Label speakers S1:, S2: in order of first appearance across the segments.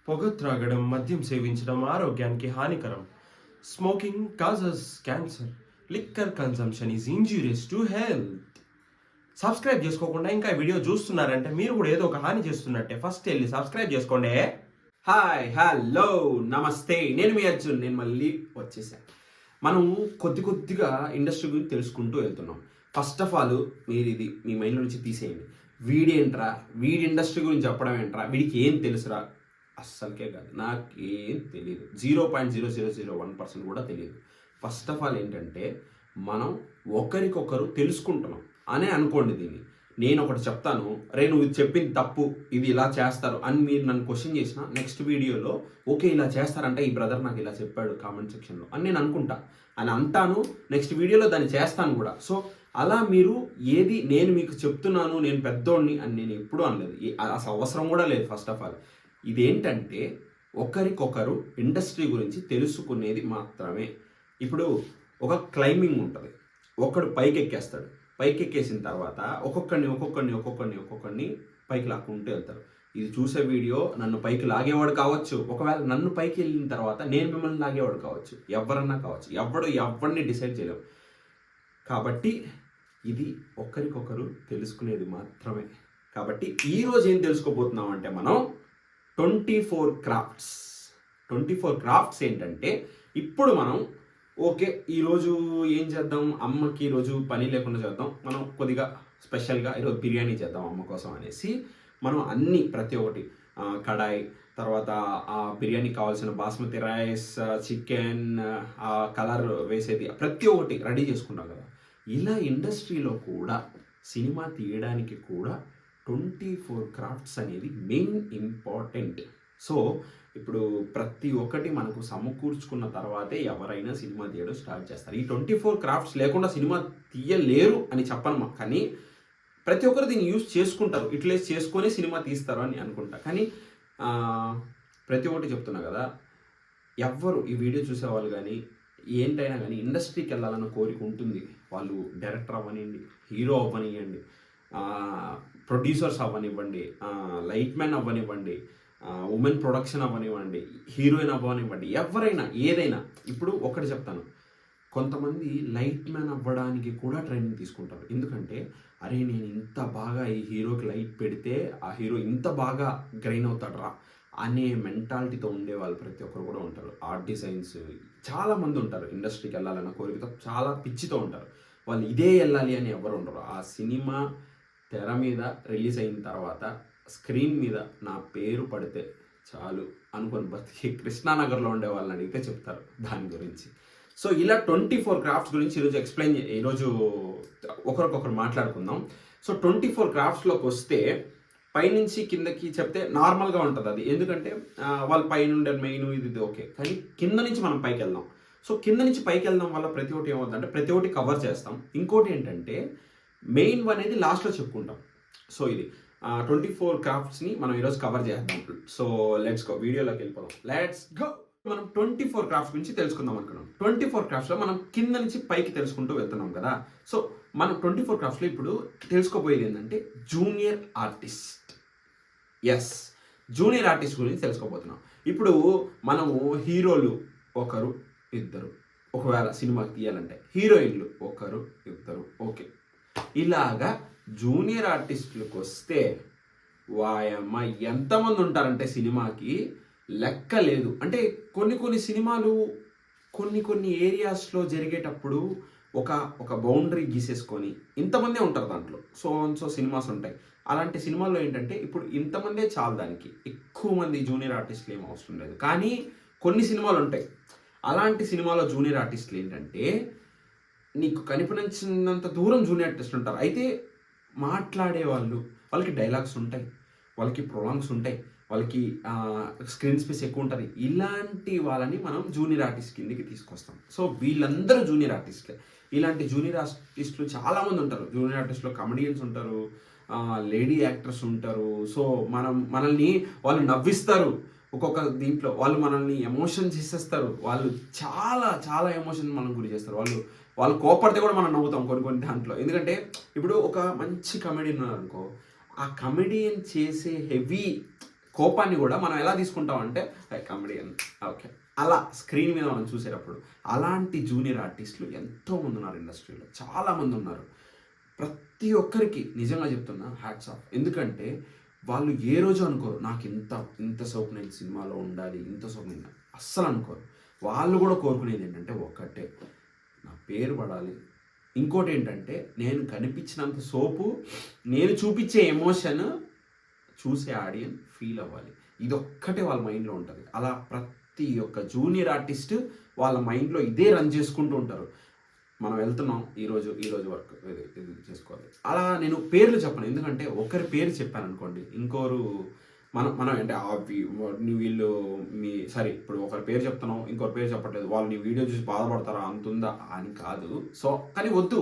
S1: పొగ త్రాగడం, మద్యం సేవించడం ఆరోగ్యానికి హానికరం. Smoking causes cancer. Liquor consumption is injurious to health. Subscribe చేసుకోకుండా ఇంకా ఈ వీడియో చూస్తున్నారంటే మీరు కూడా ఏదో ఒక హాని చేస్తున్నట్టే. ఫస్ట్ వెళ్ళి సబ్స్క్రైబ్ చేసుకోండి.
S2: హాయ్ హలో నమస్తే, నేను మీ అర్జున్. నేను మళ్ళీ వచ్చేసాను. మనం కొద్దిగా ఇండస్ట్రీ గురించి తెలుసుకుంటూ వెళ్తున్నాం. ఫస్ట్ ఆఫ్ ఆల్ మీరు ఇది మీ మైండ్లో నుంచి తీసేయండి. వీడేంట్రా, వీడి ఇండస్ట్రీ గురించి చెప్పడం ఏంట్రా, వీడికి ఏం తెలుసురా? అస్సలకే కాదు, నాకేం తెలియదు. 0.0001% కూడా తెలియదు. ఫస్ట్ ఆఫ్ ఆల్ ఏంటంటే మనం ఒకరికొకరు తెలుసుకుంటున్నాం అనే అనుకోండి. దీన్ని నేను ఒకటి చెప్తాను, రే నువ్వు ఇది చెప్పింది తప్పు, ఇది ఇలా చేస్తారు అని మీరు నన్ను క్వశ్చన్ చేసిన నెక్స్ట్ వీడియోలో ఓకే ఇలా చేస్తారంటే ఈ బ్రదర్ నాకు ఇలా చెప్పాడు కామెంట్ సెక్షన్లో అని నేను అనుకుంటా అని అంటాను. నెక్స్ట్ వీడియోలో దాన్ని చేస్తాను కూడా. సో అలా మీరు ఏది నేను మీకు చెప్తున్నాను నేను పెద్దోడిని అని నేను ఎప్పుడూ అనలేదు, అసలు అవసరం కూడా లేదు. ఫస్ట్ ఆఫ్ ఆల్ ఇదేంటంటే ఒకరికొకరు ఇండస్ట్రీ గురించి తెలుసుకునేది మాత్రమే. ఇప్పుడు ఒక క్లైంబింగ్ ఉంటుంది, ఒకడు పైకి ఎక్కేస్తాడు. పైకి ఎక్కేసిన తర్వాత ఒక్కొక్కరిని పైకి లాక్కుంటూ వెళ్తారు. ఇది చూసే వీడియో నన్ను పైకి లాగేవాడు కావచ్చు, ఒకవేళ నన్ను పైకి వెళ్ళిన తర్వాత నేను మిమ్మల్ని లాగేవాడు కావచ్చు, ఎవరన్నా కావచ్చు. ఎవరిని డిసైడ్ చేయలేము. కాబట్టి ఇది ఒకరికొకరు తెలుసుకునేది మాత్రమే. కాబట్టి ఈరోజు ఏం తెలుసుకోబోతున్నాం అంటే మనం 24 క్రాఫ్ట్స్. 24 క్రాఫ్ట్స్ ఏంటంటే ఇప్పుడు మనం ఓకే ఈరోజు ఏం చేద్దాం, అమ్మకి ఈరోజు పని లేకుండా చేద్దాం, మనం కొద్దిగా స్పెషల్గా ఈరోజు బిర్యానీ చేద్దాం అమ్మ కోసం అనేసి మనం అన్నీ ప్రతి ఒక్కటి కడాయి, తర్వాత ఆ బిర్యానీ కావాల్సిన బాస్మతి రైస్, చికెన్, కలర్ వేసేది ప్రతి ఒక్కటి రెడీ చేసుకుంటాం కదా. ఇలా ఇండస్ట్రీలో కూడా సినిమా తీయడానికి కూడా 24 క్రాఫ్ట్స్ అనేది మెయిన్ ఇంపార్టెంట్. సో ఇప్పుడు ప్రతి ఒక్కటి మనకు సమకూర్చుకున్న తర్వాతే ఎవరైనా సినిమా తీయడం స్టార్ట్ చేస్తారు. ఈ 24 క్రాఫ్ట్స్ లేకుండా సినిమా తీయలేరు అని చెప్పను, కానీ ప్రతి ఒక్కరు దీన్ని యూజ్ చేసుకుంటారు, యూటిలైజ్ చేసుకొని సినిమా తీస్తారు అని అనుకుంటా. కానీ ప్రతి ఒక్కటి చెప్తున్నా కదా, ఎవ్వరు ఈ వీడియో చూసేవాళ్ళు కానీ ఏంటైనా కానీ ఇండస్ట్రీకి వెళ్ళాలన్న కోరిక ఉంటుంది. వాళ్ళు డైరెక్టర్ అవ్వనివ్వండి, హీరో అవ్వనివ్వండి, ప్రొడ్యూసర్స్ అవ్వనివ్వండి, లైట్ మ్యాన్ అవ్వనివ్వండి, ఉమెన్ ప్రొడక్షన్ అవ్వనివ్వండి, హీరోయిన్ అవ్వనివ్వండి, ఎవరైనా ఏదైనా. ఇప్పుడు ఒకటి చెప్తాను, కొంతమంది లైట్ మ్యాన్ అవ్వడానికి కూడా ట్రైనింగ్ తీసుకుంటారు. ఎందుకంటే అరే నేను ఇంత బాగా ఈ హీరోకి లైట్ పెడితే ఆ హీరో ఇంత బాగా గ్రైన్ అవుతాడు రా అనే మెంటాలిటీతో ఉండే వాళ్ళు ప్రతి ఒక్కరు కూడా ఉంటారు. ఆర్ట్ డిజైన్స్ చాలామంది ఉంటారు, ఇండస్ట్రీకి వెళ్ళాలన్న కోరికతో చాలా పిచ్చితో ఉంటారు. వాళ్ళు ఇదే వెళ్ళాలి అని ఎవరు ఉండరు. ఆ సినిమా తెర మీద రిలీజ్ అయిన తర్వాత స్క్రీన్ మీద నా పేరు పడితే చాలు అనుకొని బతికి కృష్ణానగర్లో ఉండే వాళ్ళని అడిగితే చెప్తారు దాని గురించి. సో ఇలా 24 క్రాఫ్ట్స్ గురించి ఈరోజు ఒకరికొకరు మాట్లాడుకుందాం. సో 24 క్రాఫ్ట్స్లోకి వస్తే పైనుంచి కిందకి చెప్తే నార్మల్గా ఉంటుంది అది, ఎందుకంటే వాళ్ళు పైన ఉండే మెయిన్ ఇది ఓకే. కానీ కింద నుంచి మనం పైకి వెళ్దాం. సో కింద నుంచి పైకి వెళ్దాం వల్ల ప్రతి ఒక్కటి ఏమవుతుందంటే ప్రతి ఒక్కటి కవర్ చేస్తాం. ఇంకోటి ఏంటంటే మెయిన్ అనేది లాస్ట్లో చెప్పుకుంటాం. సో ఇది 24 క్రాఫ్ట్స్ని మనం ఈరోజు కవర్ చేద్దాం. సో లెట్స్ గో, వీడియోలోకి వెళ్ళిపోదాం. Let's go. మనం 24 క్రాఫ్ట్స్ గురించి తెలుసుకుందాం అనుకున్నాం. 24 క్రాఫ్ట్స్లో మనం కింద నుంచి పైకి తెలుసుకుంటూ వెళ్తున్నాం కదా. సో మనం 24 క్రాఫ్ట్స్లో ఇప్పుడు తెలుసుకోబోయేది ఏంటంటే junior artist. Yes, junior artist గురించి తెలుసుకోబోతున్నాం. ఇప్పుడు మనము హీరోలు ఒకరు ఇద్దరు, ఒకవేళ సినిమాకి తీయాలంటే హీరోయిన్లు ఒకరు ఇద్దరు, ఓకే. ఇలాగా జూనియర్ ఆర్టిస్టులకు వస్తే వాయమ్మ ఎంతమంది ఉంటారంటే సినిమాకి లెక్క లేదు. అంటే కొన్ని సినిమాలు కొన్ని ఏరియాస్లో జరిగేటప్పుడు ఒక బౌండరీ గీసేసుకొని ఇంతమందే ఉంటారు దాంట్లో. సో సినిమాస్ ఉంటాయి. అలాంటి సినిమాల్లో ఏంటంటే ఇప్పుడు ఇంతమందే చాలు, దానికి ఎక్కువ మంది జూనియర్ ఆర్టిస్టులు ఏం అవసరం లేదు. కానీ కొన్ని సినిమాలు ఉంటాయి, అలాంటి సినిమాలో జూనియర్ ఆర్టిస్టులు ఏంటంటే నీకు కనిపించినంత దూరం జూనియర్ ఆర్టిస్టులు ఉంటారు. అయితే మాట్లాడే వాళ్ళకి డైలాగ్స్ ఉంటాయి, వాళ్ళకి ప్రొలాంగ్స్ ఉంటాయి, వాళ్ళకి స్క్రీన్ స్పేస్ ఎక్కువ ఉంటుంది. ఇలాంటి వాళ్ళని మనం జూనియర్ ఆర్టిస్ట్ కిందకి తీసుకొస్తాం. సో వీళ్ళందరూ జూనియర్ ఆర్టిస్టులే. ఇలాంటి జూనియర్ ఆర్టిస్టులు చాలామంది ఉంటారు. జూనియర్ ఆర్టిస్టులో కమెడియన్స్ ఉంటారు, లేడీ యాక్టర్స్ ఉంటారు. సో మనల్ని వాళ్ళు నవ్విస్తారు. ఒక్కొక్క దీంట్లో వాళ్ళు మనల్ని ఎమోషన్ చేసేస్తారు. వాళ్ళు చాలా చాలా ఎమోషన్ మనం గురి చేస్తారు. వాళ్ళు కోపడితే కూడా మనం నవ్వుతాం కొన్ని దాంట్లో. ఎందుకంటే ఇప్పుడు ఒక మంచి కమెడియన్ ఉన్నారనుకో, ఆ కమెడియన్ చేసే హెవీ కోపాన్ని కూడా మనం ఎలా తీసుకుంటాం అంటే కామెడియన్ ఓకే అలా స్క్రీన్ మీద మనం చూసేటప్పుడు అలాంటి జూనియర్ ఆర్టిస్టులు ఎంతోమంది ఉన్నారు ఇండస్ట్రీలో, చాలామంది ఉన్నారు. ప్రతి ఒక్కరికి నిజంగా చెప్తున్నా హ్యాట్స్ ఆఫ్. ఎందుకంటే వాళ్ళు ఏ రోజు అనుకోరు నాకు ఇంతసేపు నేను సినిమాలో ఉండాలి, ఇంతసేపు నేను అస్సలు అనుకోరు. వాళ్ళు కూడా కోరుకునేది ఏంటంటే ఒక్కటే, నా పేరు పడాలి. ఇంకోటి ఏంటంటే నేను కనిపించినంత సోపు నేను చూపించే ఎమోషన్ చూసే ఆడియన్స్ ఫీల్ అవ్వాలి. ఇదొక్కటే వాళ్ళ మైండ్లో ఉంటుంది. అలా ప్రతి ఒక్క జూనియర్ ఆర్టిస్ట్ వాళ్ళ మైండ్లో ఇదే రన్ చేసుకుంటూ ఉంటారు. మనం వెళ్తున్నాం ఈరోజు వర్క్ ఇది చేసుకోవాలి. అలా నేను పేర్లు చెప్పను, ఎందుకంటే ఒకరి పేరు చెప్పాను అనుకోండి ఇంకోరు మనం అంటే వీళ్ళు సరే ఇప్పుడు ఒకరి పేరు చెప్తున్నాం ఇంకొకరి పేరు చెప్పట్లేదు, వాళ్ళు నీ వీడియో చూసి బాధపడతారా అంతుందా అని కాదు. సో కానీ వద్దు,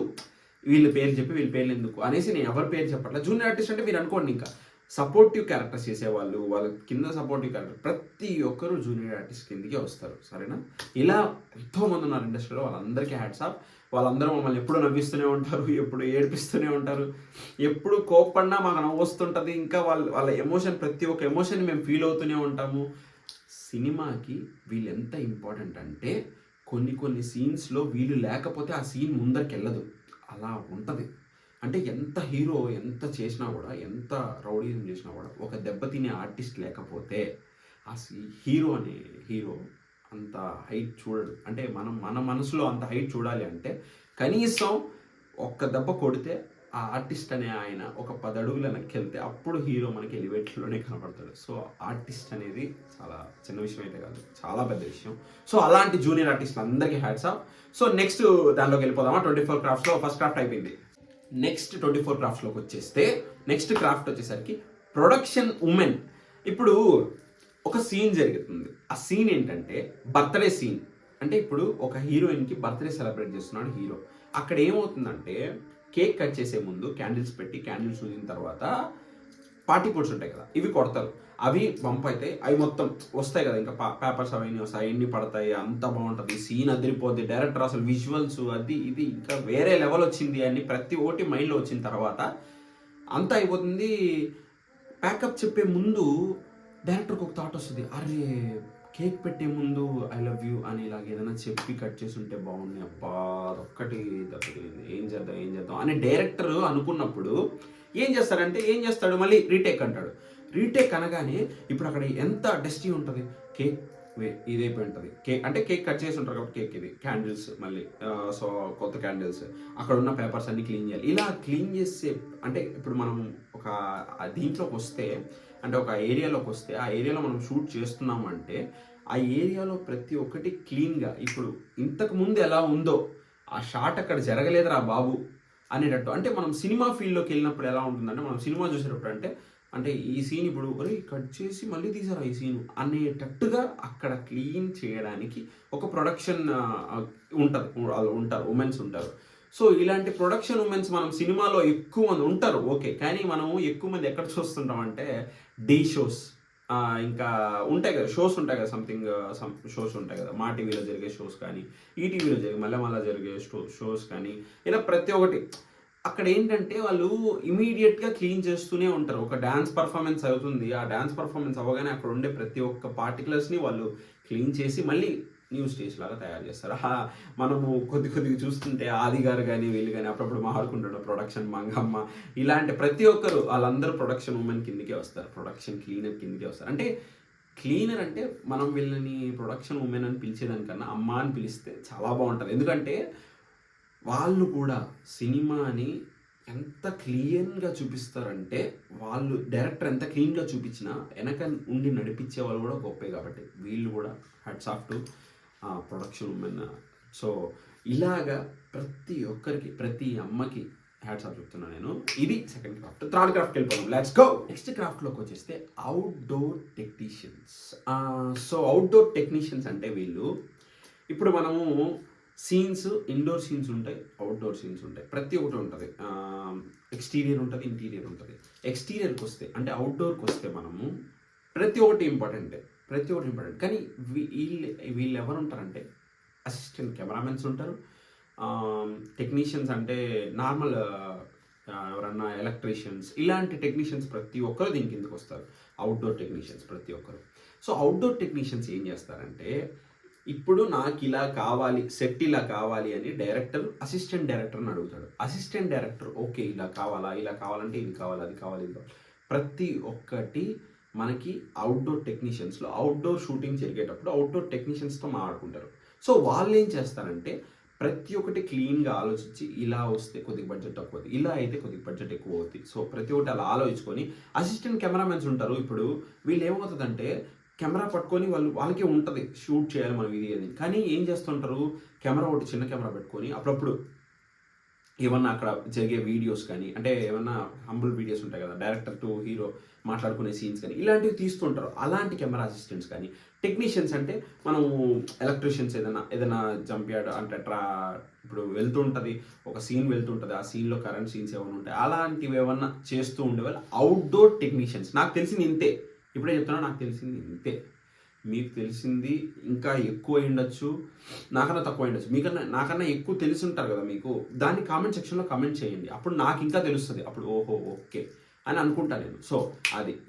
S2: వీళ్ళ పేరు చెప్పి వీళ్ళ పేర్లు ఎందుకు అనేసి నేను ఎవరి పేరు చెప్పట్లేదు. జూనియర్ ఆర్టిస్ట్ అంటే మీరు అనుకోండి, ఇంకా సపోర్టివ్ క్యారెక్టర్స్ చేసేవాళ్ళు, వాళ్ళ కింద సపోర్టివ్ క్యారెక్టర్ ప్రతి ఒక్కరు జూనియర్ ఆర్టిస్ట్ కిందకే వస్తారు. సరేనా? ఇలా ఎంతోమంది ఉన్నారు ఇండస్ట్రీలో, వాళ్ళందరికీ హ్యాట్స్ ఆఫ్. వాళ్ళందరూ మమ్మల్ని ఎప్పుడు నవ్విస్తూనే ఉంటారు, ఎప్పుడు ఏడిపిస్తూనే ఉంటారు, ఎప్పుడు కోప్పడినా మాకు నవ్వు వస్తుంటుంది. ఇంకా వాళ్ళ ఎమోషన్, ప్రతి ఒక్క ఎమోషన్ మేము ఫీల్ అవుతూనే ఉంటాము. సినిమాకి వీళ్ళు ఎంత ఇంపార్టెంట్ అంటే కొన్ని సీన్స్లో వీళ్ళు లేకపోతే ఆ సీన్ ముందరికి వెళ్ళదు, అలా ఉంటుంది. అంటే ఎంత హీరో ఎంత చేసినా కూడా, ఎంత రౌడీజం చేసినా కూడా, ఒక దెబ్బతినే ఆర్టిస్ట్ లేకపోతే ఆ హీరో అంత హైట్ చూడడు. అంటే మన మనసులో అంత హైట్ చూడాలి అంటే కనీసం ఒక్క దెబ్బ కొడితే ఆ ఆర్టిస్ట్ అనే ఆయన ఒక 10 అడుగుల వెనక్కి వెళ్తే అప్పుడు హీరో మనకి ఎలివేటర్లోనే కనపడతాడు. సో ఆర్టిస్ట్ అనేది చాలా చిన్న విషయం అయితే కాదు, చాలా పెద్ద విషయం. సో అలాంటి జూనియర్ ఆర్టిస్ట్ అందరికీ హ్యాట్స్ ఆఫ్. సో నెక్స్ట్ దానిలోకి వెళ్ళిపోదామా. 24 క్రాఫ్ట్స్లో ఫస్ట్ క్రాఫ్ట్ అయిపోయింది. నెక్స్ట్ 24 క్రాఫ్ట్స్లోకి వచ్చేస్తే నెక్స్ట్ క్రాఫ్ట్ వచ్చేసరికి ప్రొడక్షన్ ఉమెన్. ఇప్పుడు ఒక సీన్ జరుగుతుంది. ఆ సీన్ ఏంటంటే బర్త్డే సీన్. అంటే ఇప్పుడు ఒక హీరోయిన్కి బర్త్డే సెలబ్రేట్ చేస్తున్నాడు హీరో. అక్కడ ఏమవుతుందంటే కేక్ కట్ చేసే ముందు క్యాండిల్స్ పెట్టి, క్యాండిల్స్ ఊదిన తర్వాత పార్టీ పోట్స్ ఉంటాయి కదా, ఇవి కొడతారు. అవి బంప్ అవుతాయి, అవి మొత్తం వస్తాయి కదా, ఇంకా పేపర్స్ అవన్నీ వస్తాయి, ఎన్ని పడతాయి, అంత బాగుంటుంది, సీన్ అదిరిపోద్ది. డైరెక్టర్ అసలు విజువల్స్ అది ఇది ఇంకా వేరే లెవెల్ వచ్చింది అని ప్రతి ఒక్కటి మైండ్లో వచ్చిన తర్వాత అంతా అయిపోతుంది. ప్యాకప్ చెప్పే ముందు డైరెక్టర్కి ఒక థాట్ వస్తుంది, అరే కేక్ పెట్టే ముందు ఐ లవ్ యూ అని ఇలాగ ఏదైనా చెప్పి కట్ చేసి ఉంటే బాగుంది, అబ్బా అదొక్కటి దొరికింది, ఏం చేద్దాం అని డైరెక్టర్ అనుకున్నప్పుడు ఏం చేస్తాడు, మళ్ళీ రీటేక్ అంటాడు. రీటేక్ అనగానే ఇప్పుడు అక్కడ ఎంత డస్టీ ఉంటుంది, కేక్ ఇదైపోయి ఉంటుంది. కేక్ కట్ చేసి ఉంటారు కాబట్టి కేక్ ఇది క్యాండిల్స్ మళ్ళీ సో కొత్త క్యాండిల్స్, అక్కడ ఉన్న పేపర్స్ అన్ని క్లీన్ చేయాలి. ఇలా క్లీన్ చేసే అంటే ఇప్పుడు మనం ఒక దీంట్లోకి వస్తే, అంటే ఒక ఏరియాలోకి వస్తే ఆ ఏరియాలో మనం షూట్ చేస్తున్నాము అంటే ఆ ఏరియాలో ప్రతి ఒక్కటి క్లీన్గా, ఇప్పుడు ఇంతకు ముందు ఎలా ఉందో ఆ షాట్ అక్కడ జరగలేదురా బాబు అనేటట్టు. అంటే మనం సినిమా ఫీల్డ్లోకి వెళ్ళినప్పుడు ఎలా ఉంటుందంటే, మనం సినిమా చూసేటప్పుడు అంటే ఈ సీన్ ఇప్పుడు కట్ చేసి మళ్ళీ తీసారా ఈ సీన్ అనేటట్టుగా అక్కడ క్లీన్ చేయడానికి ఒక ప్రొడక్షన్ ఉంటారు, ఉమెన్స్ ఉంటారు. సో ఇలాంటి ప్రొడక్షన్ ఉమెన్స్ మనం సినిమాలో ఎక్కువ మంది ఉంటారు ఓకే, కానీ మనం ఎక్కువ మంది ఎక్కడ చూస్తుంటాం అంటే డి షోస్, ఇంకా ఉంటాయి కదా షోస్ ఉంటాయి కదా, సమ్ షోస్ ఉంటాయి కదా, మా టీవీలో జరిగే షోస్ కానీ, ఈటీవీలో జరిగే మళ్ళా జరిగే షోస్ కానీ, ఇలా ప్రతి ఒక్కటి అక్కడ ఏంటంటే వాళ్ళు ఇమీడియట్గా క్లీన్ చేస్తూనే ఉంటారు. ఒక డ్యాన్స్ పర్ఫార్మెన్స్ అవుతుంది, ఆ డ్యాన్స్ పర్ఫార్మెన్స్ అవ్వగానే అక్కడ ఉండే ప్రతి ఒక్క పార్టికులర్స్ని వాళ్ళు క్లీన్ చేసి మళ్ళీ న్యూ స్టేజ్ లాగా తయారు చేస్తారు. మనము కొద్దిగా చూస్తుంటే ఆది గారు కానీ వీళ్ళు కానీ అప్పుడప్పుడు మాట్లాడుకుంటాడు, ప్రొడక్షన్ మంగమ్మ, ఇలాంటి ప్రతి ఒక్కరు వాళ్ళందరూ ప్రొడక్షన్ ఉమెన్ కిందకే వస్తారు, ప్రొడక్షన్ క్లీనర్ కిందకే వస్తారు. అంటే క్లీనర్ అంటే మనం వీళ్ళని ప్రొడక్షన్ ఉమెన్ అని పిలిచేదానికన్నా అమ్మ అని పిలిస్తే చాలా బాగుంటుంది. ఎందుకంటే వాళ్ళు కూడా సినిమాని ఎంత క్లీన్గా చూపిస్తారంటే, వాళ్ళు డైరెక్టర్ ఎంత క్లీన్గా చూపించినా వెనక ఉండి నడిపించే వాళ్ళు కూడా గొప్పే. కాబట్టి వీళ్ళు కూడా hats off to production women. So ఇలాగా ప్రతి ఒక్కరికి, ప్రతి అమ్మకి హ్యాట్స్ ఆఫ్ చెప్తున్నా నేను. ఇది సెకండ్ క్రాఫ్ట్. థర్డ్ క్రాఫ్ట్కి వెళ్ళిపోదాం, లెట్స్ గో. నెక్స్ట్ క్రాఫ్ట్లోకి వచ్చేస్తే outdoor technicians. So outdoor technicians అంటే వీళ్ళు, ఇప్పుడు మనము సీన్స్, ఇండోర్ సీన్స్ ఉంటాయి, అవుట్డోర్ సీన్స్ ఉంటాయి, ప్రతి ఒక్కటి ఉంటుంది. ఎక్స్టీరియర్ ఉంటుంది, ఇంటీరియర్ ఉంటుంది. ఎక్స్టీరియర్కి వస్తే అంటే అవుట్డోర్కి వస్తే మనము ప్రతి ఒక్కటి ఇంపార్టెంటే, కానీ వీళ్ళు ఎవరు ఉంటారంటే అసిస్టెంట్ కెమెరామెన్స్ ఉంటారు, టెక్నీషియన్స్ అంటే నార్మల్ ఎవరన్నా ఎలక్ట్రీషియన్స్, ఇలాంటి టెక్నీషియన్స్ ప్రతి ఒక్కరు దీని కిందకి వస్తారు. అవుట్డోర్ టెక్నీషియన్స్ ప్రతి ఒక్కరు. సో అవుట్డోర్ టెక్నీషియన్స్ ఏం చేస్తారంటే, ఇప్పుడు నాకు ఇలా కావాలి, సెట్ ఇలా కావాలి అని డైరెక్టర్ అసిస్టెంట్ డైరెక్టర్ని అడుగుతాడు. అసిస్టెంట్ డైరెక్టర్ ఓకే ఇలా కావాలా, ఇలా కావాలంటే ఇది కావాలి, అది కావాలి, ఇది కావాలి. ప్రతి ఒక్కటి మనకి అవుట్డోర్ టెక్నీషియన్స్లో అవుట్డోర్ షూటింగ్ జరిగేటప్పుడు అవుట్డోర్ టెక్నీషియన్స్తో మాట్లాడుకుంటారు. సో వాళ్ళు ఏం చేస్తారంటే ప్రతి ఒక్కటి క్లీన్గా ఆలోచించి ఇలా వస్తే కొద్దిగా బడ్జెట్ తక్కువ అవుతుంది, ఇలా అయితే కొద్దిగా బడ్జెట్ ఎక్కువ అవుతుంది. సో ప్రతి ఒక్కటి అలా ఆలోచించుకొని అసిస్టెంట్ కెమెరామెన్స్ ఉంటారు. ఇప్పుడు వీళ్ళు ఏమవుతుందంటే కెమెరా పట్టుకొని వాళ్ళకే ఉంటుంది షూట్ చేయాలి మనం ఇది అని, కానీ ఏం చేస్తుంటారు కెమెరా ఒకటి చిన్న కెమెరా పెట్టుకొని అప్పుడప్పుడు ఏమన్నా అక్కడ జరిగే వీడియోస్ కానీ, అంటే ఏమన్నా హంబుల్ వీడియోస్ ఉంటాయి కదా, డైరెక్టర్ టు హీరో మాట్లాడుకునే సీన్స్ కానీ ఇలాంటివి తీస్తుంటారు. అలాంటి కెమెరా అసిస్టెంట్స్ కానీ టెక్నీషియన్స్ అంటే మనము ఎలక్ట్రీషియన్స్ ఏదైనా జంప్యార్డ్ అంటే ఇప్పుడు వెళ్తుంటుంది ఒక సీన్ వెళ్తుంటుంది, ఆ సీన్లో కరెంట్ సీన్స్ ఏమైనా ఉంటాయి, అలాంటివి ఏమన్నా చేస్తూ ఉండేవాళ్ళు అవుట్డోర్ టెక్నీషియన్స్. నాకు తెలిసింది ఇంతే, ఇప్పుడే చెప్తున్నా, నాకు తెలిసింది ఇంతే. మీకు తెలిసింది ఇంకా ఎక్కువ ఉండొచ్చు, నాకన్నా తక్కువ ఉండొచ్చు, నాకన్నా ఎక్కువ తెలిసి ఉంటారు కదా మీకు, దాన్ని కామెంట్ సెక్షన్లో కామెంట్ చేయండి. అప్పుడు నాకు ఇంకా తెలుస్తుంది, అప్పుడు ఓహో ఓకే అని అనుకుంటా నేను. సో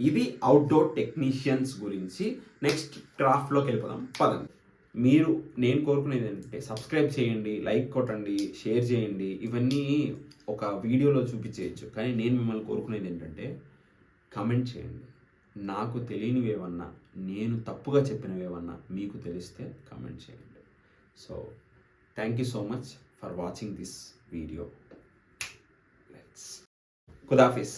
S2: ఇది అవుట్డోర్ టెక్నీషియన్స్ గురించి. నెక్స్ట్ క్రాఫ్ట్లోకి వెళ్ళిపోదాం పదండి. నేను కోరుకునేది ఏంటంటే సబ్స్క్రైబ్ చేయండి, లైక్ కొట్టండి, షేర్ చేయండి. ఇవన్నీ ఒక వీడియోలో చూపించేయచ్చు, కానీ నేను మిమ్మల్ని కోరుకునేది ఏంటంటే కామెంట్ చేయండి. నాకు తెలియనివి ఏమన్నా, నేను తప్పుగా చెప్పినవి ఏమన్నా మీకు తెలిస్తే కామెంట్ చేయండి. So thank you so much for watching this video. ఖుదాఫిజ్.